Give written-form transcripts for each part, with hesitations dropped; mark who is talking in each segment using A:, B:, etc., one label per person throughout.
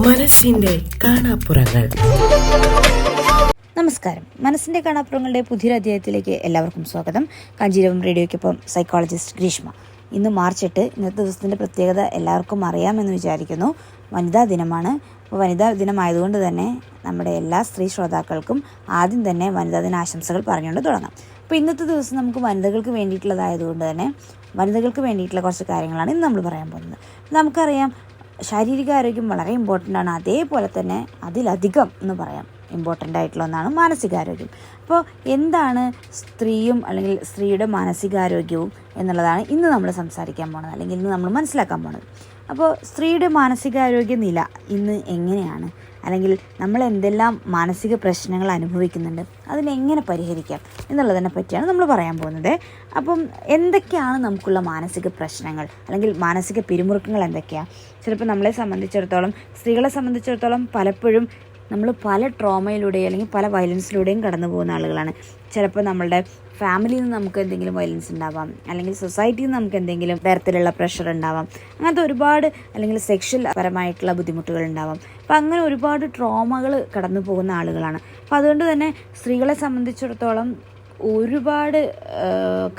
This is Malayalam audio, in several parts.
A: മനസ്സിന്റെ കാണാപ്പുറങ്ങൾ.
B: നമസ്കാരം. മനസ്സിന്റെ കാണാപ്പുറങ്ങളുടെ പുതിയൊരു അധ്യായത്തിലേക്ക് എല്ലാവർക്കും സ്വാഗതം. കാഞ്ചീരവം റേഡിയോയ്ക്കൊപ്പം സൈക്കോളജിസ്റ്റ് ഗ്രീഷ്മ. ഇന്ന് മാർച്ച് 8. ഇന്നത്തെ ദിവസത്തിൻ്റെ പ്രത്യേകത എല്ലാവർക്കും അറിയാമെന്ന് വിചാരിക്കുന്നു. വനിതാ ദിനമാണ്. അപ്പോൾ വനിതാ ദിനമായതുകൊണ്ട് തന്നെ നമ്മുടെ എല്ലാ സ്ത്രീ ശ്രോതാക്കൾക്കും ആദ്യം തന്നെ വനിതാ ദിന ആശംസകൾ പറഞ്ഞുകൊണ്ട് തുടങ്ങാം. അപ്പോൾ ഇന്നത്തെ ദിവസം നമുക്ക് വനിതകൾക്ക് വേണ്ടിയിട്ടുള്ളതായതുകൊണ്ട് തന്നെ വനിതകൾക്ക് വേണ്ടിയിട്ടുള്ള കുറച്ച് കാര്യങ്ങളാണ് ഇന്ന് നമ്മൾ പറയാൻ പോകുന്നത്. നമുക്കറിയാം, ശാരീരികാരോഗ്യം വളരെ ഇമ്പോർട്ടൻ്റ് ആണ്. അതേപോലെ തന്നെ അതിലധികം എന്ന് പറയാം ഇമ്പോർട്ടൻ്റ് ആയിട്ടുള്ള ഒന്നാണ് മാനസികാരോഗ്യം. അപ്പോൾ എന്താണ് സ്ത്രീയും അല്ലെങ്കിൽ സ്ത്രീയുടെ മാനസികാരോഗ്യവും എന്നുള്ളതാണ് ഇന്ന് നമ്മൾ സംസാരിക്കാൻ പോണത്, അല്ലെങ്കിൽ ഇന്ന് നമ്മൾ മനസ്സിലാക്കാൻ പോണത്. അപ്പോൾ സ്ത്രീയുടെ മാനസികാരോഗ്യ നില ഇന്ന് എങ്ങനെയാണ്, അല്ലെങ്കിൽ നമ്മൾ എന്തെല്ലാം മാനസിക പ്രശ്നങ്ങൾ അനുഭവിക്കുന്നുണ്ട്, അതിനെങ്ങനെ പരിഹരിക്കാം എന്നുള്ളതിനെ പറ്റിയാണ് നമ്മൾ പറയാൻ പോകുന്നത്. അപ്പം എന്തൊക്കെയാണ് നമുക്കുള്ള മാനസിക പ്രശ്നങ്ങൾ അല്ലെങ്കിൽ മാനസിക പിരിമുറുക്കങ്ങൾ എന്തൊക്കെയാണ്? ചിലപ്പോൾ നമ്മളെ സംബന്ധിച്ചിടത്തോളം, സ്ത്രീകളെ സംബന്ധിച്ചിടത്തോളം പലപ്പോഴും നമ്മൾ പല ട്രോമയിലൂടെയും അല്ലെങ്കിൽ പല വയലൻസിലൂടെയും കടന്നു പോകുന്ന ആളുകളാണ്. ചിലപ്പോൾ നമ്മളുടെ ഫാമിലിയിൽ നിന്ന് നമുക്ക് എന്തെങ്കിലും വയലൻസ് ഉണ്ടാവാം, അല്ലെങ്കിൽ സൊസൈറ്റിയിൽ നിന്ന് നമുക്ക് എന്തെങ്കിലും തരത്തിലുള്ള പ്രഷർ ഉണ്ടാവാം, അങ്ങനത്തെ ഒരുപാട്, അല്ലെങ്കിൽ സെക്ഷൽ പരമായിട്ടുള്ള ബുദ്ധിമുട്ടുകൾ ഉണ്ടാവാം. അപ്പോൾ അങ്ങനെ ഒരുപാട് ട്രോമകൾ കടന്നു പോകുന്ന ആളുകളാണ്. അപ്പോൾ അതുകൊണ്ട് തന്നെ സ്ത്രീകളെ സംബന്ധിച്ചിടത്തോളം ഒരുപാട്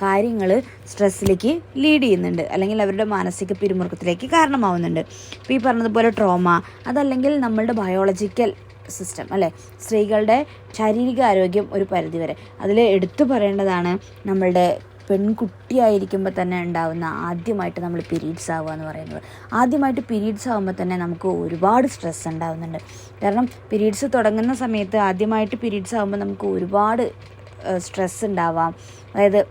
B: കാര്യങ്ങൾ സ്ട്രെസ്സിലേക്ക് ലീഡ് ചെയ്യുന്നുണ്ട്, അല്ലെങ്കിൽ അവരുടെ മാനസിക പിരിമുറുക്കത്തിലേക്ക് കാരണമാവുന്നുണ്ട്. ഇപ്പോൾ ഈ പറഞ്ഞതുപോലെ ട്രോമ, അതല്ലെങ്കിൽ നമ്മളുടെ ബയോളജിക്കൽ സിസ്റ്റം അല്ലേ, സ്ത്രീകളുടെ ശാരീരികാരോഗ്യം ഒരു പരിധിവരെ. അതിൽ എടുത്തു പറയേണ്ടതാണ് നമ്മളുടെ പെൺകുട്ടിയായിരിക്കുമ്പോൾ തന്നെ ഉണ്ടാകുന്ന ആദ്യമായിട്ട് നമ്മൾ പീരീഡ്സ് ആവുക എന്ന് പറയുന്നത്. ആദ്യമായിട്ട് പീരീഡ്സ് ആകുമ്പോൾ തന്നെ നമുക്ക് ഒരുപാട് സ്ട്രെസ് ഉണ്ടാകുന്നുണ്ട്. കാരണം പീരീഡ്സ് തുടങ്ങുന്ന സമയത്ത്, ആദ്യമായിട്ട് പീരീഡ്സ് ആകുമ്പോൾ നമുക്ക് ഒരുപാട് സ്ട്രെസ് ഉണ്ടാവാം. അതായത്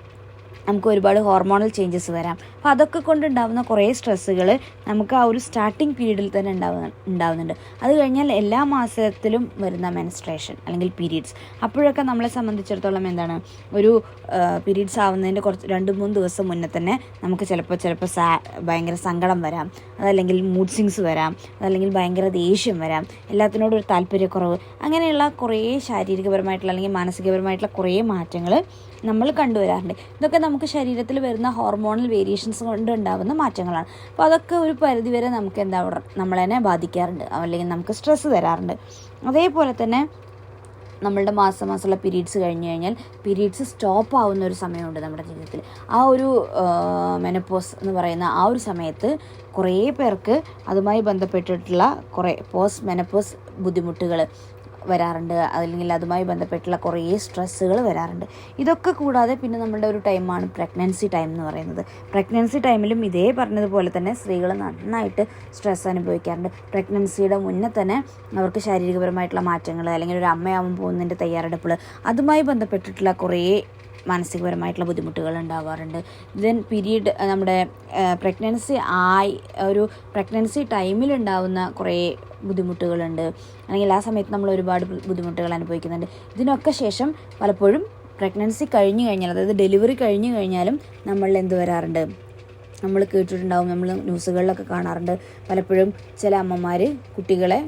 B: നമുക്ക് ഒരുപാട് ഹോർമോണൽ ചേഞ്ചസ് വരാം. അപ്പോൾ അതൊക്കെ കൊണ്ടുണ്ടാകുന്ന കുറേ സ്ട്രെസ്സുകൾ നമുക്ക് ആ ഒരു സ്റ്റാർട്ടിങ് പീരീഡിൽ തന്നെ ഉണ്ടാവുന്നുണ്ട്. അത് കഴിഞ്ഞാൽ എല്ലാ മാസത്തിലും വരുന്ന മെൻസ്ട്രേഷൻ അല്ലെങ്കിൽ പീരീഡ്സ്, അപ്പോഴൊക്കെ നമ്മളെ സംബന്ധിച്ചിടത്തോളം എന്താണ്, ഒരു പീരീഡ്സ് ആവുന്നതിൻ്റെ കുറച്ച് 2-3 ദിവസം മുന്നേ തന്നെ നമുക്ക് ചിലപ്പോൾ ഭയങ്കര സങ്കടം വരാം, അതല്ലെങ്കിൽ മൂഡ് സ്വിങ്സ് വരാം, അതല്ലെങ്കിൽ ഭയങ്കര ദേഷ്യം വരാം, എല്ലാത്തിനോടും ഒരു താല്പര്യക്കുറവ്, അങ്ങനെയുള്ള കുറേ ശാരീരികപരമായിട്ടുള്ള അല്ലെങ്കിൽ മാനസികപരമായിട്ടുള്ള കുറേ മാറ്റങ്ങൾ നമ്മൾ കണ്ടുവരാറുണ്ട്. ഇതൊക്കെ നമുക്ക് ശരീരത്തിൽ വരുന്ന ഹോർമോണൽ വേരിയേഷൻസ് കൊണ്ട് ഉണ്ടാകുന്ന മാറ്റങ്ങളാണ്. അപ്പോൾ അതൊക്കെ ഒരു പരിധിവരെ നമുക്ക് നമ്മളതിനെ ബാധിക്കാറുണ്ട്, അല്ലെങ്കിൽ നമുക്ക് സ്ട്രെസ്സ് തരാറുണ്ട്. അതേപോലെ തന്നെ നമ്മളുടെ മാസമുള്ള പീരീഡ്സ് കഴിഞ്ഞ് കഴിഞ്ഞാൽ പീരീഡ്സ് സ്റ്റോപ്പ് ആവുന്ന ഒരു സമയമുണ്ട് നമ്മുടെ ജീവിതത്തിൽ. ആ ഒരു മെനപ്പോസ് എന്ന് പറയുന്ന ആ ഒരു സമയത്ത് കുറേ പേർക്ക് അതുമായി ബന്ധപ്പെട്ടിട്ടുള്ള കുറേ പോസ്റ്റ് മെനപ്പോസ് ബുദ്ധിമുട്ടുകൾ വരാറുണ്ട്, അല്ലെങ്കിൽ അതുമായി ബന്ധപ്പെട്ടുള്ള കുറേ സ്ട്രെസ്സുകൾ വരാറുണ്ട്. ഇതൊക്കെ കൂടാതെ പിന്നെ നമ്മളുടെ ഒരു ടൈമാണ് പ്രഗ്നൻസി ടൈം എന്ന് പറയുന്നത്. പ്രഗ്നൻസി ടൈമിലും ഇതേ പറഞ്ഞതുപോലെ തന്നെ സ്ത്രീകൾ നന്നായിട്ട് സ്ട്രെസ് അനുഭവിക്കാറുണ്ട്. പ്രഗ്നൻസിയുടെ മുന്നേ തന്നെ അവർക്ക് ശാരീരികപരമായിട്ടുള്ള മാറ്റങ്ങൾ, അല്ലെങ്കിൽ ഒരു അമ്മയാവാൻ പോകുന്നതിൻ്റെ തയ്യാറെടുപ്പുകൾ, അതുമായി ബന്ധപ്പെട്ടിട്ടുള്ള കുറേ മാനസികപരമായിട്ടുള്ള ബുദ്ധിമുട്ടുകൾ ഉണ്ടാവാറുണ്ട്. ദെൻ പീരീഡ്, നമ്മുടെ പ്രഗ്നൻസി ടൈമിലുണ്ടാവുന്ന കുറേ ബുദ്ധിമുട്ടുകളുണ്ട്, അല്ലെങ്കിൽ ആ സമയത്ത് നമ്മൾ ഒരുപാട് ബുദ്ധിമുട്ടുകൾ അനുഭവിക്കുന്നുണ്ട്. ഇതിനൊക്കെ ശേഷം പലപ്പോഴും പ്രഗ്നൻസി കഴിഞ്ഞു കഴിഞ്ഞാൽ, അതായത് ഡെലിവറി കഴിഞ്ഞു കഴിഞ്ഞാലും നമ്മളിൽ എന്ത് വരാറുണ്ട്, നമ്മൾ കേട്ടിട്ടുണ്ടാവും, നമ്മൾ ന്യൂസുകളിലൊക്കെ കാണാറുണ്ട്, പലപ്പോഴും ചില അമ്മമാർ കുട്ടികളെ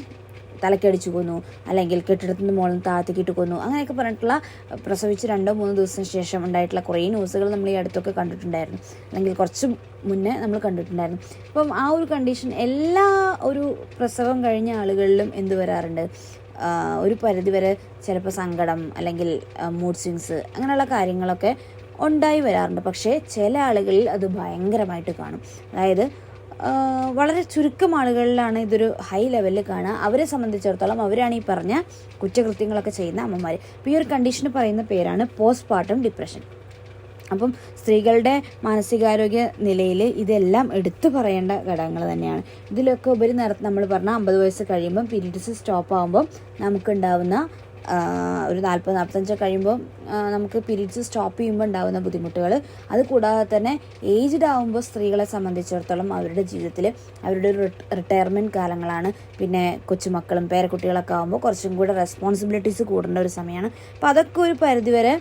B: തലക്കടിച്ചു കൊന്നു, അല്ലെങ്കിൽ കെട്ടിടത്തിൻ്റെ മുകളിൽ നിന്ന് താഴത്തേക്ക് ഇട്ട് കൊന്നു, അങ്ങനെയൊക്കെ പറഞ്ഞിട്ടുള്ള പ്രസവിച്ച് 2-3 ദിവസത്തിന് ശേഷം ഉണ്ടായിട്ടുള്ള കുറേ ന്യൂസുകൾ നമ്മൾ ഈ അടുത്തൊക്കെ കണ്ടിട്ടുണ്ടായിരുന്നു, അല്ലെങ്കിൽ കുറച്ച് മുന്നേ നമ്മൾ കണ്ടിട്ടുണ്ടായിരുന്നു. അപ്പം ആ ഒരു കണ്ടീഷൻ എല്ലാ ഒരു പ്രസവം കഴിഞ്ഞ ആളുകളിലും എന്ത് വരാറുണ്ട്, ഒരു പരിധിവരെ ചിലപ്പോൾ സങ്കടം, അല്ലെങ്കിൽ മൂഡ് സ്വിങ്സ്, അങ്ങനെയുള്ള കാര്യങ്ങളൊക്കെ ഉണ്ടായി വരാറുണ്ട്. പക്ഷേ ചില ആളുകളിൽ അത് ഭയങ്കരമായിട്ട് കാണും. അതായത് വളരെ ചുരുക്കം ആളുകളിലാണ് ഇതൊരു ഹൈ ലെവലിൽ കാണുക. അവരെ സംബന്ധിച്ചിടത്തോളം അവരാണ് ഈ പറഞ്ഞ കുറ്റകൃത്യങ്ങളൊക്കെ ചെയ്യുന്ന അമ്മമാർ. അപ്പോൾ ഈ ഒരു കണ്ടീഷന് പറയുന്ന പേരാണ് പോസ്റ്റ് പാർട്ടം ഡിപ്രഷൻ. അപ്പം സ്ത്രീകളുടെ മാനസികാരോഗ്യ നിലയിൽ ഇതെല്ലാം എടുത്തു പറയേണ്ട ഘടകങ്ങൾ തന്നെയാണ്. ഇതിലൊക്കെ ഉപരി നേരത്തെ നമ്മൾ പറഞ്ഞ 50 വയസ്സ് കഴിയുമ്പം പീരീഡ്സ് സ്റ്റോപ്പ് ആകുമ്പം നമുക്കുണ്ടാവുന്ന ഒരു 40-45 കഴിയുമ്പോൾ നമുക്ക് പീരീഡ്സ് സ്റ്റോപ്പ് ചെയ്യുമ്പോൾ ഉണ്ടാകുന്ന ബുദ്ധിമുട്ടുകൾ, അത് കൂടാതെ തന്നെ ഏജ്ഡ് ആകുമ്പോൾ സ്ത്രീകളെ സംബന്ധിച്ചിടത്തോളം അവരുടെ ജീവിതത്തിൽ അവരുടെ ഒരു റിട്ടയർമെൻറ്റ് കാലങ്ങളാണ്. പിന്നെ കൊച്ചുമക്കളും പേരക്കുട്ടികളൊക്കെ ആകുമ്പോൾ കുറച്ചും കൂടെ റെസ്പോൺസിബിലിറ്റീസ് കൂടേണ്ട ഒരു സമയമാണ്. അപ്പോൾ അതൊക്കെ ഒരു പരിധിവരെ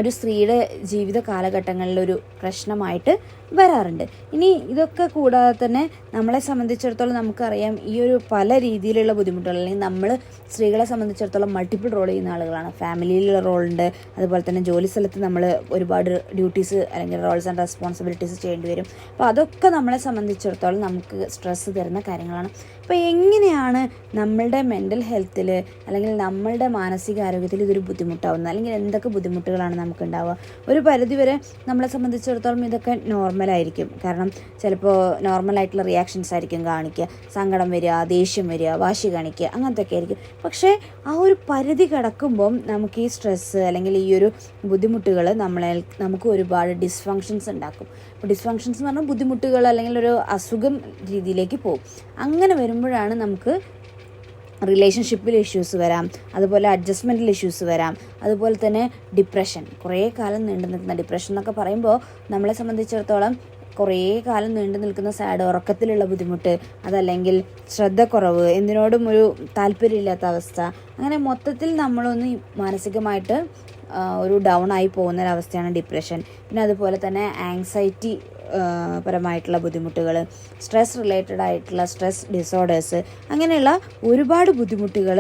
B: ഒരു സ്ത്രീയുടെ ജീവിത കാലഘട്ടങ്ങളിലൊരു പ്രശ്നമായിട്ട് വരാറുണ്ട്. ഇനി ഇതൊക്കെ കൂടാതെ തന്നെ നമ്മളെ സംബന്ധിച്ചിടത്തോളം നമുക്കറിയാം ഈ ഒരു പല രീതിയിലുള്ള ബുദ്ധിമുട്ടുകൾ, അല്ലെങ്കിൽ നമ്മൾ സ്ത്രീകളെ സംബന്ധിച്ചിടത്തോളം മൾട്ടിപ്പിൾ റോൾ ചെയ്യുന്ന ആളുകളാണ്. ഫാമിലിയിലുള്ള റോളുണ്ട്, അതുപോലെ തന്നെ ജോലി സ്ഥലത്ത് നമ്മൾ ഒരുപാട് ഡ്യൂട്ടീസ് അല്ലെങ്കിൽ റോൾസ് ആൻഡ് റെസ്പോൺസിബിലിറ്റീസ് ചെയ്യേണ്ടി വരും. അപ്പോൾ അതൊക്കെ നമ്മളെ സംബന്ധിച്ചിടത്തോളം നമുക്ക് സ്ട്രെസ്സ് തരുന്ന കാര്യങ്ങളാണ്. അപ്പോൾ എങ്ങനെയാണ് നമ്മളുടെ മെൻ്റൽ ഹെൽത്തിൽ അല്ലെങ്കിൽ നമ്മളുടെ മാനസികാരോഗ്യത്തിൽ ഇതൊരു ബുദ്ധിമുട്ടാവുന്നത്, അല്ലെങ്കിൽ എന്തൊക്കെ ബുദ്ധിമുട്ടുകളാണ് നമുക്ക് ഉണ്ടാവുക? ഒരു പരിധിവരെ നമ്മളെ സംബന്ധിച്ചിടത്തോളം ഇതൊക്കെ നോർമലായിരിക്കും. കാരണം ചിലപ്പോൾ നോർമലായിട്ടുള്ള റിയാക്ഷൻസ് ആയിരിക്കും കാണിക്കുക, സങ്കടം വരിക, ദേഷ്യം വരിക, വാശി കാണിക്കുക, അങ്ങനത്തെയൊക്കെ ആയിരിക്കും. പക്ഷേ ആ ഒരു പരിധി കടക്കുമ്പം നമുക്ക് ഈ സ്ട്രെസ്സ് അല്ലെങ്കിൽ ഈ ഒരു ബുദ്ധിമുട്ടുകൾ നമുക്ക് ഒരുപാട് ഡിസ്ഫങ്ഷൻസ് ഉണ്ടാക്കും. അപ്പോൾ ഡിസ്ഫങ്ഷൻസ് എന്ന് പറഞ്ഞാൽ ബുദ്ധിമുട്ടുകൾ അല്ലെങ്കിൽ ഒരു അസുഖം രീതിയിലേക്ക് പോകും. അങ്ങനെ വരുമ്പോഴാണ് നമുക്ക് റിലേഷൻഷിപ്പിൽ ഇഷ്യൂസ് വരാം, അതുപോലെ അഡ്ജസ്റ്റ്മെൻറ്റിൽ ഇഷ്യൂസ് വരാം, അതുപോലെ തന്നെ ഡിപ്രഷൻ, കുറേ കാലം നീണ്ടു നിൽക്കുന്ന ഡിപ്രഷൻ എന്നൊക്കെ പറയുമ്പോൾ നമ്മളെ സംബന്ധിച്ചിടത്തോളം കുറേ കാലം നീണ്ടു നിൽക്കുന്ന സാഡ്, ഉറക്കത്തിലുള്ള ബുദ്ധിമുട്ട്, അതല്ലെങ്കിൽ ശ്രദ്ധക്കുറവ്, എന്തിനോടും ഒരു താല്പര്യമില്ലാത്ത അവസ്ഥ, അങ്ങനെ മൊത്തത്തിൽ നമ്മളൊന്ന് മാനസികമായിട്ട് ഒരു ഡൗൺ ആയി പോകുന്നൊരവസ്ഥയാണ് ഡിപ്രഷൻ. പിന്നെ അതുപോലെ തന്നെ ആങ്സൈറ്റി പരമായിട്ടുള്ള ബുദ്ധിമുട്ടുകൾ, സ്ട്രെസ് റിലേറ്റഡ് ആയിട്ടുള്ള സ്ട്രെസ് ഡിസോർഡേഴ്സ്, അങ്ങനെയുള്ള ഒരുപാട് ബുദ്ധിമുട്ടുകൾ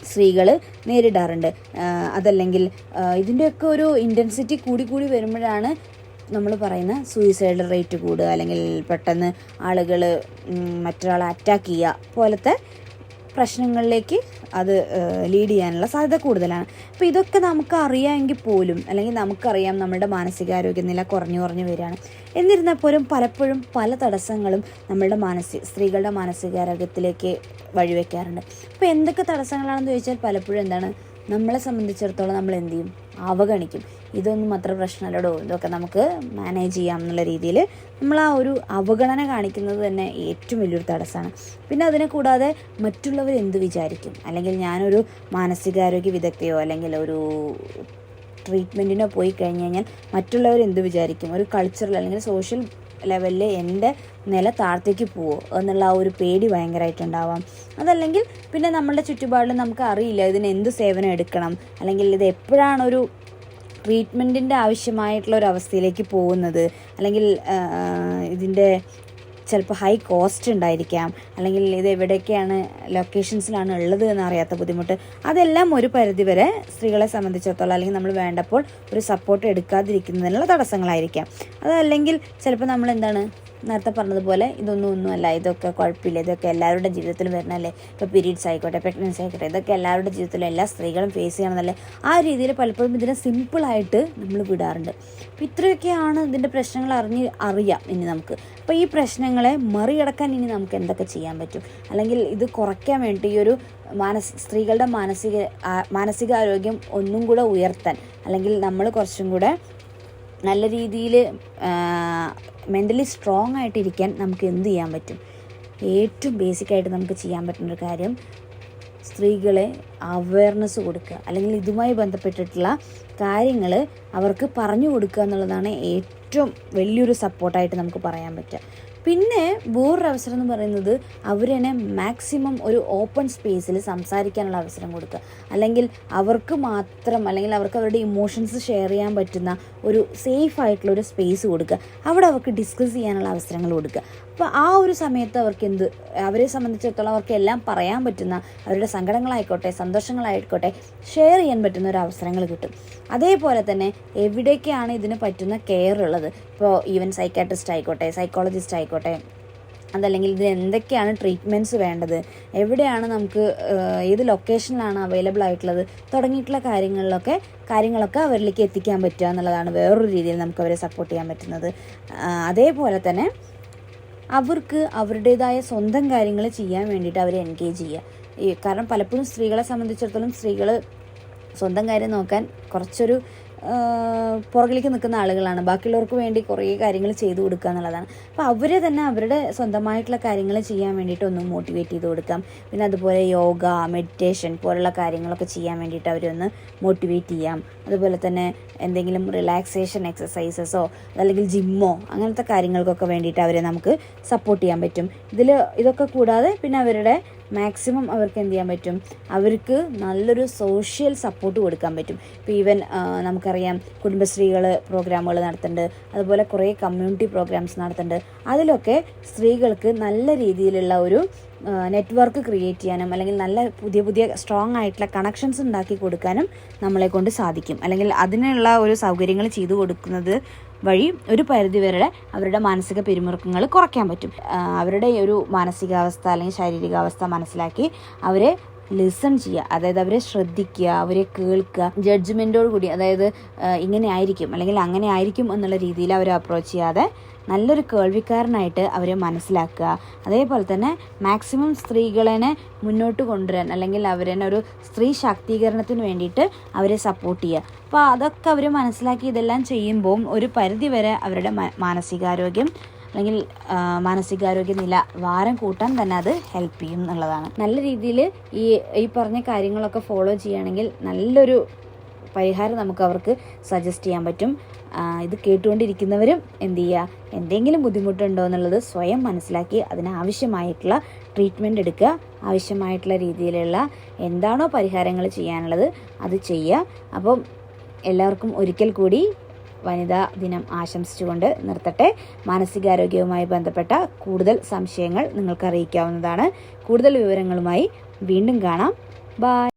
B: സ്ത്രീകൾ നേരിടാറുണ്ട്. അതല്ലെങ്കിൽ ഇതിൻ്റെയൊക്കെ ഒരു ഇൻറ്റൻസിറ്റി കൂടി വരുമ്പോഴാണ് നമ്മൾ പറയുന്ന സൂയിസൈഡ് റേറ്റ് കൂടുക, അല്ലെങ്കിൽ പെട്ടെന്ന് ആളുകൾ മറ്റൊരാളെ അറ്റാക്ക് ചെയ്യുക പോലത്തെ പ്രശ്നങ്ങളിലേക്ക് അത് ലീഡ് ചെയ്യാനുള്ള സാധ്യത കൂടുതലാണ്. അപ്പോൾ ഇതൊക്കെ നമുക്ക് അറിയാമെങ്കിൽ പോലും, അല്ലെങ്കിൽ നമുക്കറിയാം നമ്മളുടെ മാനസികാരോഗ്യ നില കുറഞ്ഞു വരികയാണ്. എന്നിരുന്നാൽ പോലും പലപ്പോഴും പല തടസ്സങ്ങളും നമ്മളുടെ സ്ത്രീകളുടെ മാനസികാരോഗ്യത്തിലേക്ക് വഴിവെക്കാറുണ്ട്. അപ്പോൾ എന്തൊക്കെ തടസ്സങ്ങളാണെന്ന് ചോദിച്ചാൽ പലപ്പോഴും എന്താണ്, നമ്മളെ സംബന്ധിച്ചിടത്തോളം നമ്മൾ എന്ത് ചെയ്യും, അവഗണിക്കും. ഇതൊന്നും അത്ര പ്രശ്നമല്ലടോ, ഇതൊക്കെ നമുക്ക് മാനേജ് ചെയ്യാം എന്നുള്ള രീതിയിൽ നമ്മൾ ആ ഒരു അവഗണന കാണിക്കുന്നത് തന്നെ ഏറ്റവും വലിയൊരു തടസ്സമാണ്. പിന്നെ അതിനെ കൂടാതെ മറ്റുള്ളവർ എന്ത് വിചാരിക്കും, അല്ലെങ്കിൽ ഞാനൊരു മാനസികാരോഗ്യ വിദഗ്ധയോ അല്ലെങ്കിൽ ഒരു ട്രീറ്റ്മെൻറ്റിനോ പോയി കഴിഞ്ഞ് കഴിഞ്ഞാൽ മറ്റുള്ളവർ എന്ത് വിചാരിക്കും, ഒരു കൾച്ചറൽ അല്ലെങ്കിൽ സോഷ്യൽ ലെവലിൽ എൻ്റെ നില താഴത്തേക്ക് പോവോ എന്നുള്ള ആ ഒരു പേടി ഭയങ്കരമായിട്ടുണ്ടാവാം. അതല്ലെങ്കിൽ പിന്നെ നമ്മളുടെ ചുറ്റുപാടിൽ നമുക്ക് അറിയില്ല ഇതിന് എന്ത് സേവനം എടുക്കണം, അല്ലെങ്കിൽ ഇത് എപ്പോഴാണൊരു ട്രീറ്റ്മെൻറ്റിൻ്റെ ആവശ്യമായിട്ടുള്ള ഒരു അവസ്ഥയിലേക്ക് പോകുന്നത്, അല്ലെങ്കിൽ ഇതിൻ്റെ ചിലപ്പോൾ ഹൈ കോസ്റ്റ് ഉണ്ടായിരിക്കാം, അല്ലെങ്കിൽ ഇത് എവിടെയൊക്കെയാണ് ലൊക്കേഷൻസിലാണ് ഉള്ളത് എന്നറിയാത്ത ബുദ്ധിമുട്ട്, അതെല്ലാം ഒരു പരിധിവരെ സ്ത്രീകളെ സംബന്ധിച്ചിടത്തോളം അല്ലെങ്കിൽ നമ്മൾ വേണ്ടപ്പോൾ ഒരു സപ്പോർട്ട് എടുക്കാതിരിക്കുന്നതിനുള്ള തടസ്സങ്ങളായിരിക്കാം. അതല്ലെങ്കിൽ ചിലപ്പോൾ നമ്മൾ എന്താണ് നേരത്തെ പറഞ്ഞതുപോലെ ഒന്നുമല്ല, ഇതൊക്കെ കുഴപ്പമില്ല, ഇതൊക്കെ എല്ലാവരുടെ ജീവിതത്തിലും വരുന്നതല്ലേ, ഇപ്പോൾ പീരീഡ്സ് ആയിക്കോട്ടെ, പ്രഗ്നൻസി ആയിക്കോട്ടെ, ഇതൊക്കെ എല്ലാവരുടെ ജീവിതത്തിലും എല്ലാ സ്ത്രീകളും ഫേസ് ചെയ്യണമെന്നല്ലേ, ആ രീതിയിൽ പലപ്പോഴും ഇതിനെ സിമ്പിളായിട്ട് നമ്മൾ വിടാറുണ്ട്. അപ്പോൾ ഇത്രയൊക്കെയാണ് ഇതിൻ്റെ പ്രശ്നങ്ങൾ അറിയാം ഇനി നമുക്ക്. അപ്പോൾ ഈ പ്രശ്നങ്ങളെ മറികടക്കാൻ ഇനി നമുക്ക് എന്തൊക്കെ ചെയ്യാൻ പറ്റും, അല്ലെങ്കിൽ ഇത് കുറയ്ക്കാൻ വേണ്ടി ഈ ഒരു സ്ത്രീകളുടെ മാനസികാരോഗ്യം ഒന്നും കൂടെ ഉയർത്താൻ, അല്ലെങ്കിൽ നമ്മൾ കുറച്ചും കൂടെ നല്ല രീതിയിൽ മെൻ്റലി സ്ട്രോങ് ആയിട്ടിരിക്കാൻ നമുക്ക് എന്ത് ചെയ്യാൻ പറ്റും? ഏറ്റവും ബേസിക്കായിട്ട് നമുക്ക് ചെയ്യാൻ പറ്റുന്നൊരു കാര്യം സ്ത്രീകളെ അവയർനെസ് കൊടുക്കുക, അല്ലെങ്കിൽ ഇതുമായി ബന്ധപ്പെട്ടിട്ടുള്ള കാര്യങ്ങൾ അവർക്ക് പറഞ്ഞു കൊടുക്കുക എന്നുള്ളതാണ് ഏറ്റവും വലിയൊരു സപ്പോർട്ടായിട്ട് നമുക്ക് പറയാൻ പറ്റുക. പിന്നെ വേറൊരു അവസരം എന്ന് പറയുന്നത് അവരെന്നെ മാക്സിമം ഒരു ഓപ്പൺ സ്പേസിൽ സംസാരിക്കാനുള്ള അവസരം കൊടുക്കുക, അല്ലെങ്കിൽ അവർക്ക് മാത്രം, അല്ലെങ്കിൽ അവർക്ക് അവരുടെ ഇമോഷൻസ് ഷെയർ ചെയ്യാൻ പറ്റുന്ന ഒരു സേഫ് ആയിട്ടുള്ള ഒരു സ്പേസ് കൊടുക്കുക, അവിടെ അവർക്ക് ഡിസ്കസ് ചെയ്യാനുള്ള അവസരങ്ങൾ കൊടുക്കുക. അപ്പോൾ ആ ഒരു സമയത്ത് അവരെ സംബന്ധിച്ചിടത്തോളം അവർക്ക് എല്ലാം പറയാൻ പറ്റുന്ന, അവരുടെ സങ്കടങ്ങളായിക്കോട്ടെ സന്തോഷങ്ങളായിക്കോട്ടെ ഷെയർ ചെയ്യാൻ പറ്റുന്ന ഒരു അവസരങ്ങൾ കിട്ടും. അതേപോലെ തന്നെ എവിടേക്കാണ് ഇതിന് പറ്റുന്ന കെയർ ഉള്ളത്, ഇപ്പോൾ ഈവൻ സൈക്കാട്രിസ്റ്റ് ആയിക്കോട്ടെ, സൈക്കോളജിസ്റ്റ് ആയിക്കോട്ടെ, അതല്ലെങ്കിൽ ഇതിന് എന്തൊക്കെയാണ് ട്രീറ്റ്മെൻറ്റ്സ് വേണ്ടത്, എവിടെയാണ് നമുക്ക് ഏത് ലൊക്കേഷനിലാണ് അവൈലബിൾ ആയിട്ടുള്ളത് തുടങ്ങിയിട്ടുള്ള കാര്യങ്ങളൊക്കെ അവരിലേക്ക് എത്തിക്കാൻ പറ്റുക എന്നുള്ളതാണ് വേറൊരു രീതിയിൽ നമുക്ക് അവരെ സപ്പോർട്ട് ചെയ്യാൻ പറ്റുന്നത്. അതേപോലെ തന്നെ അവർക്ക് അവരുടേതായ സ്വന്തം കാര്യങ്ങൾ ചെയ്യാൻ വേണ്ടിയിട്ട് അവരെ എൻഗേജ് ചെയ്യുക. കാരണം പലപ്പോഴും സ്ത്രീകളെ സംബന്ധിച്ചിടത്തോളം സ്ത്രീകൾ സ്വന്തം കാര്യം നോക്കാൻ കുറച്ചൊരു പുറകിലേക്ക് നിൽക്കുന്ന ആളുകളാണ്. ബാക്കിയുള്ളവർക്ക് വേണ്ടി കുറേ കാര്യങ്ങൾ ചെയ്തു കൊടുക്കുക എന്നുള്ളതാണ്. അപ്പോൾ അവരെ തന്നെ അവരുടെ സ്വന്തമായിട്ടുള്ള കാര്യങ്ങൾ ചെയ്യാൻ വേണ്ടിയിട്ട് ഒന്ന് മോട്ടിവേറ്റ് ചെയ്ത് കൊടുക്കാം. പിന്നെ അതുപോലെ യോഗ, മെഡിറ്റേഷൻ പോലുള്ള കാര്യങ്ങളൊക്കെ ചെയ്യാൻ വേണ്ടിയിട്ട് അവരൊന്ന് മോട്ടിവേറ്റ് ചെയ്യാം. അതുപോലെ തന്നെ എന്തെങ്കിലും റിലാക്സേഷൻ എക്സസൈസസോ അല്ലെങ്കിൽ ജിമ്മോ അങ്ങനത്തെ കാര്യങ്ങൾക്കൊക്കെ വേണ്ടിയിട്ട് അവരെ നമുക്ക് സപ്പോർട്ട് ചെയ്യാൻ പറ്റും. ഇതൊക്കെ കൂടാതെ പിന്നെ അവരുടെ മാക്സിമം അവർക്ക് എന്ത് ചെയ്യാൻ പറ്റും, അവർക്ക് നല്ലൊരു സോഷ്യൽ സപ്പോർട്ട് കൊടുക്കാൻ പറ്റും. ഇപ്പോൾ ഈവൻ നമുക്കറിയാം കുടുംബശ്രീകൾ പ്രോഗ്രാമുകൾ നടത്തുന്നുണ്ട്, അതുപോലെ കുറേ കമ്മ്യൂണിറ്റി പ്രോഗ്രാംസ് നടത്തുന്നുണ്ട്. അതിലൊക്കെ സ്ത്രീകൾക്ക് നല്ല രീതിയിലുള്ള ഒരു നെറ്റ്വർക്ക് ക്രിയേറ്റ് ചെയ്യാനും അല്ലെങ്കിൽ നല്ല പുതിയ പുതിയ സ്ട്രോങ് ആയിട്ടുള്ള കണക്ഷൻസ് ഉണ്ടാക്കി കൊടുക്കാനും നമ്മളെ കൊണ്ട് സാധിക്കും. അല്ലെങ്കിൽ അതിനുള്ള ഒരു സൗകര്യങ്ങൾ ചെയ്തു കൊടുക്കുന്നത് വഴി ഒരു പരിധിവരെ അവരുടെ മാനസിക പിരിമുറുക്കങ്ങൾ കുറയ്ക്കാൻ പറ്റും. അവരുടെ ഒരു മാനസികാവസ്ഥ അല്ലെങ്കിൽ ശാരീരികാവസ്ഥ മനസ്സിലാക്കി അവരെ ലിസൺ ചെയ്യുക, അതായത് അവരെ ശ്രദ്ധിക്കുക, അവരെ കേൾക്കുക. ജഡ്ജ്മെൻറ്റോട് കൂടി, അതായത് ഇങ്ങനെ ആയിരിക്കും അല്ലെങ്കിൽ അങ്ങനെ ആയിരിക്കും എന്നുള്ള രീതിയിൽ അവരെ അപ്രോച്ച് ചെയ്യാതെ നല്ലൊരു കേൾവിക്കാരനായിട്ട് അവരെ മനസ്സിലാക്കുക. അതേപോലെ തന്നെ മാക്സിമം സ്ത്രീകളെ മുന്നോട്ട് കൊണ്ടുവരാൻ അല്ലെങ്കിൽ അവരെ ഒരു സ്ത്രീ ശാക്തീകരണത്തിന് വേണ്ടിയിട്ട് അവരെ സപ്പോർട്ട് ചെയ്യുക. അപ്പോൾ അതൊക്കെ അവർ മനസ്സിലാക്കി ഇതെല്ലാം ചെയ്യുമ്പോൾ ഒരു പരിധി വരെ അവരുടെ മാനസികാരോഗ്യം അല്ലെങ്കിൽ മാനസികാരോഗ്യ നില വാരം കൂട്ടാൻ തന്നെ അത് ഹെൽപ്പ് ചെയ്യും എന്നുള്ളതാണ്. നല്ല രീതിയിൽ ഈ പറഞ്ഞ കാര്യങ്ങളൊക്കെ ഫോളോ ചെയ്യുകയാണെങ്കിൽ നല്ലൊരു പരിഹാരം നമുക്ക് അവർക്ക് സജസ്റ്റ് ചെയ്യാൻ പറ്റും. ഇത് കേട്ടുകൊണ്ടിരിക്കുന്നവരും എന്ത് ചെയ്യുക, എന്തെങ്കിലും ബുദ്ധിമുട്ടുണ്ടോ എന്നുള്ളത് സ്വയം മനസ്സിലാക്കി അതിനാവശ്യമായിട്ടുള്ള ട്രീറ്റ്മെൻറ്റ് എടുക്കുക. ആവശ്യമായിട്ടുള്ള രീതിയിലുള്ള എന്താണോ പരിഹാരങ്ങൾ ചെയ്യാനുള്ളത് അത് ചെയ്യുക. അപ്പം എല്ലാവർക്കും ഒരിക്കൽ കൂടി വനിതാ ദിനം ആശംസിച്ചുകൊണ്ട് നിർത്തട്ടെ. മാനസികാരോഗ്യവുമായി ബന്ധപ്പെട്ട കൂടുതൽ സംശയങ്ങൾ നിങ്ങൾക്ക് അറിയിക്കാവുന്നതാണ്. കൂടുതൽ വിവരങ്ങളുമായി വീണ്ടും കാണാം. ബൈ.